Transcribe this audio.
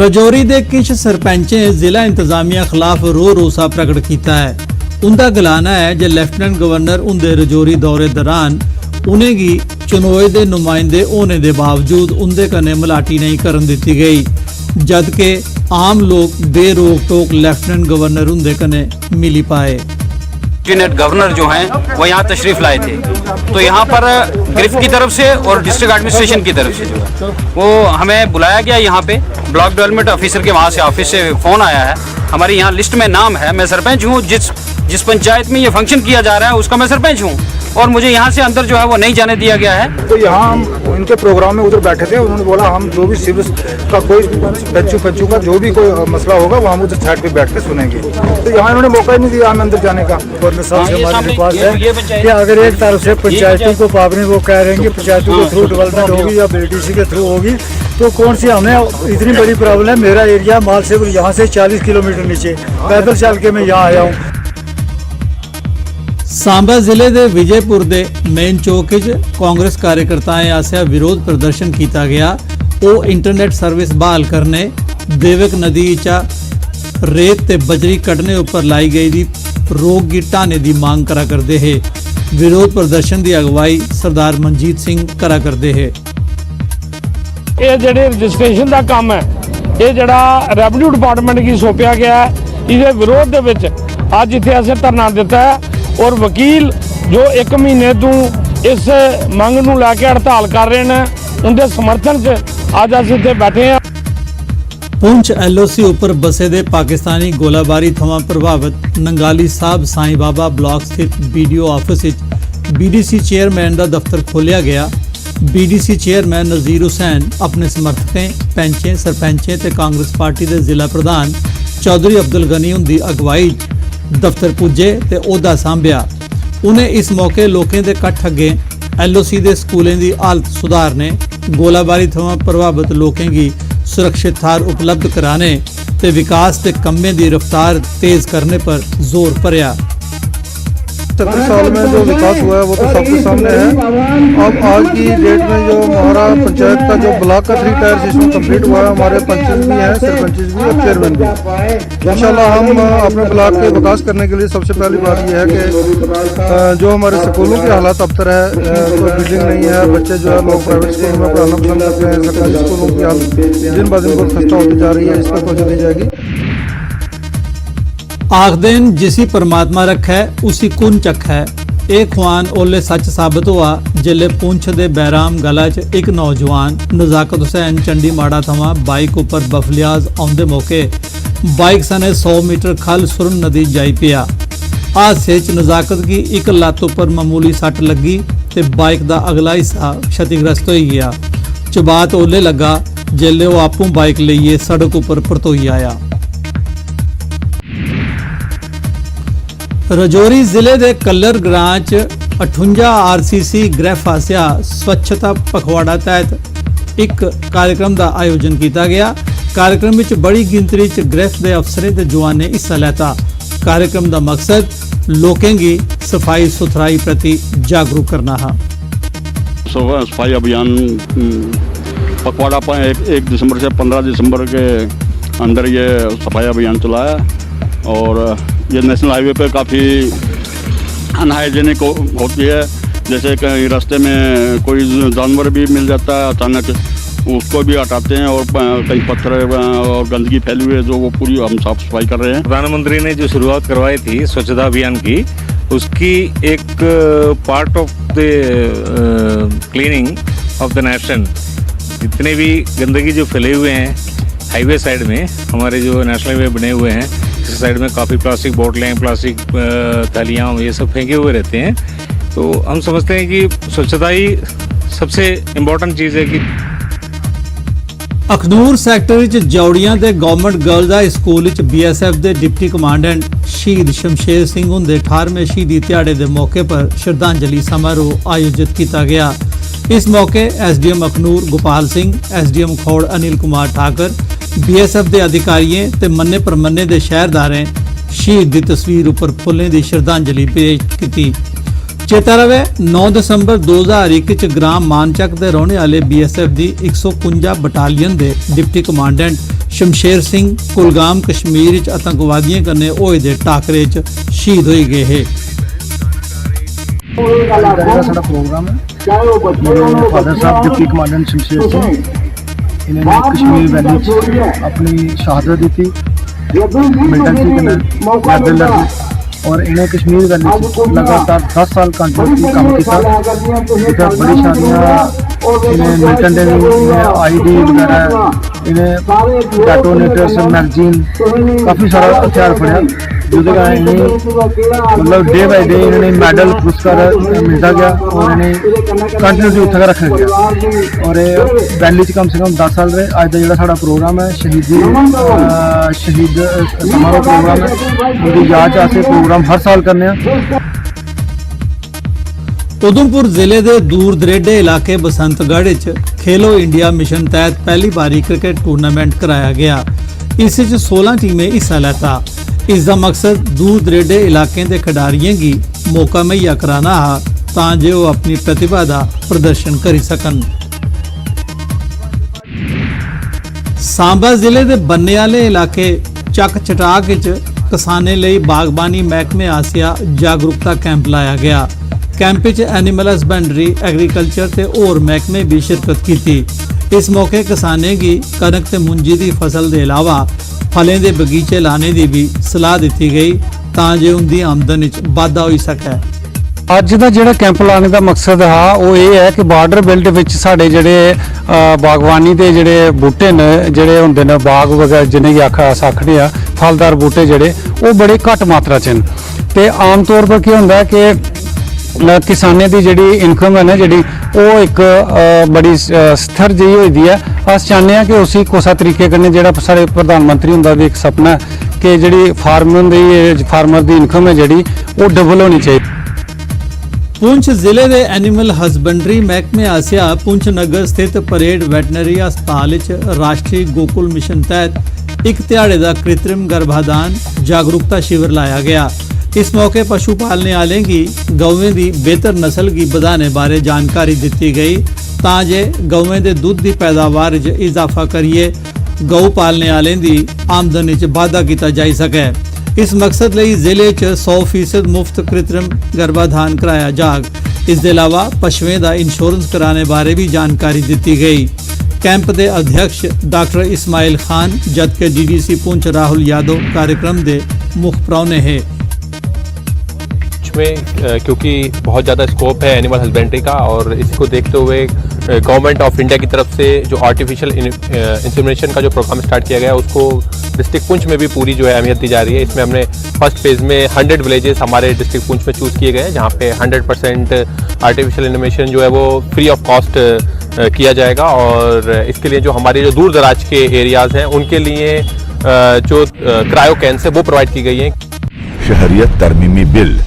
रजौरी के कुछ सरपंचें जिला इंतजामिया खिलाफ रोसा प्रकट किया है। उनका गलाना है जो लेफ्टिनेंट गवर्नर उनके रजौरी दौरे दौरान उन्हें गी चुनोए के नुमाइंदे होने के बावजूद उनके कन्ने मलाटी नहीं करन दी गई, जबकि आम लोग बेरोक टोक लेफ्टिनेंट गवर्नर उनके कन्ने मिली पाए। लेफ्टिनेंट गवर्नर जो हैं वो यहाँ तशरीफ लाए थे, तो यहाँ पर गिरफ्त की तरफ से और डिस्ट्रिक्ट एडमिनिस्ट्रेशन की तरफ से जो है वो हमें बुलाया गया। यहाँ पे ब्लॉक डेवलपमेंट ऑफिसर के वहाँ से ऑफिस से फ़ोन आया है, हमारी यहाँ लिस्ट में नाम है, मैं सरपंच हूँ, जिस पंचायत में ये फंक्शन किया जा रहा है उसका मैं सरपंच हूँ, और मुझे यहाँ से अंदर जो है वो नहीं जाने दिया गया है। तो यहाँ हम इनके प्रोग्राम में उधर बैठे थे, उन्होंने बोला हम जो भी सिविल का कोई बच्चों का जो भी कोई मसला होगा वो हम उधर साइड पे बैठ के सुनेंगे। तो यहाँ इन्होंने मौका ही नहीं दिया हमें अंदर जाने का। गवर्नर साहब से हमारी रिक्वेस्ट है कि अगर एक तरफ से पंचायतों को पाबंदी वो कह रहे हैं कि पंचायतों के थ्रू डेवलपमेंट होगी या BDC के थ्रू होगी, तो कौन सी हमें इतनी बड़ी प्रॉब्लम है। मेरा एरिया मालसेपुर यहाँ से 40 किलोमीटर नीचे पैदल चल के मैं यहाँ आया हूँ। सांबा जिले के विजयपुर के मेन चौक कांग्रेस कार्यकर्ताएं आसिया विरोध प्रदर्शन किया गया। वो इंटरनेट सर्विस बहाल करने, देवक नदी चा रेत ते बजरी कटने उपर लाई गई दी रोक की ढाने की मांग करा करते है। विरोध प्रदर्शन की अगवाई सरदार मनजीत सिंह करा करते है। ये जेडे रजिस्ट्रेशन का काम है, ये जड़ा रेवन्यू डिपार्टमेंट की सौंपया गया है, इसके विरोध दे विच अज इत्थे असें धरना दिता है, और वकील जो 1 महीने तो इस मंग नूं लैके हड़ताल कर रहे हैं, उनके समर्थन च अज असीं इत्थे बैठे हैं। पुंछ LOC उपर बसे दे पाकिस्तानी गोलाबारी थमां प्रभावित नंगाली साहब साईं बाबा ब्लॉक स्थित BDO ऑफिस BDC चेयरमैन का दफ्तर खोलिया गया। BDC चेयरमैन नज़ीर हुसैन अपने समर्थकों, पैंचें, सरपंचें ते कांग्रेस पार्टी के जिला प्रधान चौधरी अब्दुल गनी उनकी अगवाई दफ्तर पुजे ते ओहदा सांभिया। उन्हें इस मौके लोगों के कट्ठ अगे LOC के स्कूलों की हालत सुधारने, गोलाबारी थमां प्रभावित लोगों की सुरक्षित थार उपलब्ध कराने ते विकास के कम्में की रफ्तार तेज करने पर जोर भरिया। 70 साल में जो विकास हुआ है वो तो सबके सामने है। अब आज की डेट में जो हमारा पंचायत का जो ब्लॉक का 3 टायर सिस्टम कंप्लीट हुआ है, हमारे पंचेस भी हैं, सरपंचेस भी और चेयरमैन भी। इंशाल्लाह हम अपने ब्लॉक के विकास करने के लिए सबसे पहली बात यह है कि जो हमारे स्कूलों की हालत अबतर है, कोई बिल्डिंग नहीं है, बच्चे जो है लोग प्राइवेट स्कूल में पढ़ाना पसंद करते हैं, सरकारी स्कूलों की हालत दिन ब दिन बहुत खस्ता होती जा रही है, इस पर तवज्जो दी जाएगी। आखदेन जिसी परमात्मा रखै उसी कुन चखै। एक खुआन ओले सच साबित हुआ जिले पुंछ दे बैराम गला च एक नौजवान नजाकत हुसैन चंडी माड़ा थमां बाइक उपर बफलियाज आउंदे मौके बाइक सने 100 मीटर खल सुरन नदी जाई पिया। हादसे च नजाकत की एक लत्त उपर मामूली सट लगी ते बाइक दा अगला हिस्सा क्षतिग्रस्त हो गया। चबात ओले लगा जिले वो आपूं बाइक लईए सड़क उपर परतोई आया। रजौरी जिले के कल्लर ग्रां च 58 RCC ग्रेफ आसिया स्वच्छता पखवाड़ा तहत एक कार्यक्रम का आयोजन किया गया। कार्यक्रम में बड़ी गिनती च ग्रेफ के अफसरें ते जवानें हिस्सा लेता। कार्यक्रम का मकसद लोगों की सफाई सुथराई प्रति जागरूक करना है। सफाई अभियान पखवाड़ा 1 दिसंबर से 15 दिसंबर के अंदर ये सफाई अभियान चलाया, और ये नेशनल हाईवे पे काफ़ी अनहाइजेनिक होती है। जैसे कहीं रास्ते में कोई जानवर भी मिल जाता है अचानक, उसको भी हटाते हैं, और कई पत्थर और गंदगी फैली हुई है जो वो पूरी हम साफ सफाई कर रहे हैं। प्रधानमंत्री ने जो शुरुआत करवाई थी स्वच्छता अभियान की, उसकी एक part of the cleaning of the nation, जितने भी गंदगी जो फैले हुए हैं हाईवे साइड में, हमारे जो नेशनल हाईवे बने हुए हैं, इस साइड में काफ़ी प्लास्टिक बोतलें, प्लास्टिक थैलियाँ ये सब फेंके हुए रहते हैं। तो हम समझते हैं कि स्वच्छता ही सबसे इम्पोर्टेंट चीज़ है। कि अखनूर सैक्टर जौड़ियां के government girls high school BSF के डिप्टी कमांडेंट शहीद शमशेर सिंह हुंदे 18वें शहीदी दिहाड़े के मौके पर श्रद्धांजलि समारोह आयोजित किया गया। इस मौके SDM Akhnoor Gopal Singh, SDM Khour Anil Kumar Thakur, BSF के अधिकारियों ते मन्ने परमन्ने के शहरदारें शहीद की तस्वीर उपर फुलें की श्रद्धांजलि पेश की। ਚੇਤਾ ਰਵੇ 9 ਦਸੰਬਰ 2021 ਚ ਗ੍ਰਾਮ ਮਾਨਚੱਕ ਦੇ ਰਹਿਣੇ ਵਾਲੇ BSF ਦੀ 151 ਬਟਾਲੀਅਨ ਦੇ ਡਿਪਟੀ ਕਮਾਂਡੈਂਟ ਸ਼ਮਸ਼ੇਰ ਸਿੰਘ ਕੁਲਗਾਮ ਕਸ਼ਮੀਰ ਚ ਆਤੰਕਵਾਦੀਆਂ ਕन्ने ਹੋਏ ਦੇ ਟਾਕਰੇ ਚ ਸ਼ਹੀਦ ਹੋਈ ਗਏ ਹੈ। साडा प्रोग्राम है मेरे फादर साहब डिप्टी कमांडेंट शमशेर सिंह इन्होंने कश्मीर वैली च अपनी शहादत दी थी मिलिटेंसी कन्नै पैदल लड़ी और इन्हें कश्मीर वैली च लगातार 10 साल कंटिन्यूसली काम किया। इधर बड़ी सारियां इन्हें मिलिटेंट इन्हें ID वगैरह इन्हें डेटोनेटर्स मैगजीन काफ़ी सारा हथियार फड़िया जिसके कारण इन्हें मतलब डे बाई डे इन्होंने मेडल पुरस्कार मिलता गया और इन्हें कंटिन्यूसली उत्थे रखा गया और वैली च कम से कम 10 साल रहे। अज का जो साडा प्रोग्राम है शहीद समारोह प्रोग्राम है उनकी याद च अस प्रोग्राम हर साल करने हैं। उधमपुर जिले के दूर दरेडे इलाके बसंतगढ़ च खेलो इंडिया मिशन तहत पहली बारी क्रिकेट टूर्नामेंट कराया गया। इस 16 टीमें हिस्सा लैता। इसका मकसद दूर दरेडे इलाके के खिडारियों की मौका मुहैया कराना है तां जो अपनी प्रतिभा का प्रदर्शन कर सकन। सांबा जिले के बन्ने वाले इलाके चक चटाक च किसाने लिए बागबानी महकमे आसिया जागरूकता कैंप लाया गया। कैंप च एनिमल हसबेंडरी एग्रीकल्चर ते होर महकमे भी शिरकत की। इस मौके किसाने की कनक ते मुंजी की फसल के अलावा फलें के बगीचे लाने की भी सलाह दी गई तां जो उनकी आमदनी च वाधा हो सके। ਅੱਜ ਦਾ ਜਿਹੜਾ ਕੈਂਪ ਲਾਣੇ ਦਾ ਮਕਸਦ ਹੈ ਉਹ ਇਹ ਹੈ ਕਿ ਬਾਰਡਰ ਬੈਲਟ ਵਿੱਚ ਸਾਡੇ ਜਿਹੜੇ ਬਾਗਬਾਨੀ ਦੇ ਜਿਹੜੇ ਬੂਟੇ ਨੇ ਜਿਹੜੇ ਹੁੰਦੇ ਨੇ ਬਾਗ ਵਗੈਰਾ ਜਿਹਨੇ ਆਖਾ ਸਾਖੜੇ ਆ ਫਲਦਾਰ ਬੂਟੇ ਜਿਹੜੇ ਉਹ ਬੜੇ ਘੱਟ ਮਾਤਰਾ 'ਚ ਨੇ ਤੇ ਆਮ ਤੌਰ 'ਤੇ ਕੀ ਹੁੰਦਾ ਕਿ किसाने की जी इनकम है ना जी वो एक बड़ी स्थिर जी हुई दी है। अस चाहते हैं कि उसी कोसा तरीके कन्नै जेह्ड़ा साढ़े प्रधानमंत्री हुंदा भी एक सपना है कि जी फार्मर की इनकम है जी वो डबल होनी चाहिए। पुंछ जिले के एनिमल हसबेंडरी महकमे आसिया पुंछ नगर स्थित परेड वैटनरी अस्पताल राष्ट्रीय गोकुल मिशन तहत एक दिहाड़े का कृत्रिम गर्भाधान जागरूकता शिविर लाया गया। इस मौके पशु पालने वाले की गौवें की बेहतर नस्ल की बढ़ाने बारे जानकारी दी गई तां जे गौवें के दुध की पैदावार च इजाफा करिए गौ पालने वाले की आमदनी च वाधा किया जा सके। इस मकसद लिए जिले च 100% मुफ्त कृत्रिम गर्भाधान कराया जाग। इस दे अलावा पशुओं का इंश्योरेंस कराने बारे भी जानकारी दी गई। कैंप के अध्यक्ष डॉक्टर इस्माइल खान जबकि DDC पुंछ राहुल यादव कार्यक्रम के मुख्य प्राहुने है। में क्योंकि बहुत ज़्यादा स्कोप है एनिमल हस्बेंड्री का और इसी को देखते हुए गवर्नमेंट ऑफ इंडिया की तरफ से जो आर्टिफिशियल इंसेमिनेशन का जो प्रोग्राम स्टार्ट किया गया उसको डिस्ट्रिक्ट पुंछ में भी पूरी जो है अहमियत दी जा रही है। इसमें हमने फर्स्ट फेज़ में 100 विलेजेस हमारे डिस्ट्रिक्ट पुंछ में चूज़ किए गए हैं जहाँ पे 100% आर्टिफिशियल इंसेमिनेशन जो है वो फ्री ऑफ कॉस्ट किया जाएगा और इसके लिए जो हमारे जो दूर दराज के एरियाज़ हैं उनके लिए जो क्रायो कैंस है वो प्रोवाइड की गई हैं। शहरियत तरमीमी बिल